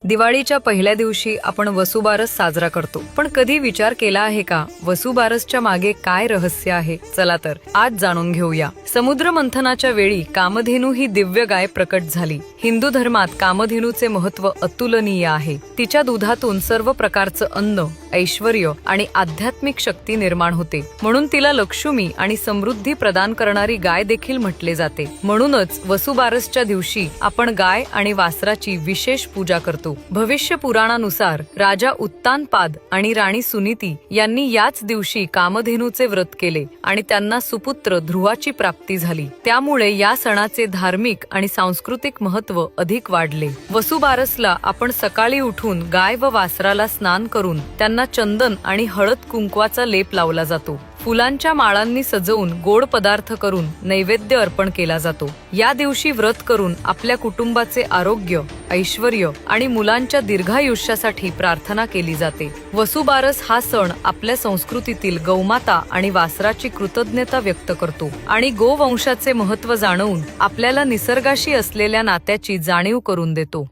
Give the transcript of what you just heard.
दिवाळीच्या पहिल्या दिवशी आपण वसुबारस साजरा करतो, पण कधी विचार केला आहे का वसुबारसच्या मागे काय रहस्य आहे? चला तर आज जाणून घेऊया. समुद्र मंथनाच्या वेळी कामधेनू ही दिव्य गाय प्रकट झाली. हिंदू धर्मात कामधेनूचे महत्त्व अतुलनीय आहे. तिच्या दुधातून सर्व प्रकारचं अन्न, ऐश्वर्य आणि आध्यात्मिक शक्ती निर्माण होते. म्हणून तिला लक्ष्मी आणि समृद्धी प्रदान करणारी गाय देखील म्हटले जाते. म्हणूनच वसुबारसच्या दिवशी आपण गाय आणि वासराची विशेष पूजा करतो. भविष्य पुराणानुसार राजा उत्तानपाद आणि राणी सुनीती यांनी याच दिवशी कामधेनूचे व्रत केले आणि त्यांना सुपुत्र ध्रुवाची प्राप्ती झाली. त्यामुळे या सणाचे धार्मिक आणि सांस्कृतिक महत्त्व अधिक वाढले. वसुबारसला आपण सकाळी उठून गाय व वासराला स्नान करून त्यांना चंदन आणि हळद कुंकवाचा लेप लावला जातो. फुलांच्या माळांनी सजवून गोड पदार्थ करून नैवेद्य अर्पण केला जातो. या दिवशी व्रत करून आपल्या कुटुंबाचे आरोग्य, ऐश्वर्य आणि मुलांच्या दीर्घायुष्यासाठी प्रार्थना केली जाते. वसुबारस हा सण आपल्या संस्कृतीतील गौमाता आणि वासराची कृतज्ञता व्यक्त करतो आणि गोवंशाचे महत्त्व जाणवून आपल्याला निसर्गाशी असलेल्या नात्याची जाणीव करून देतो.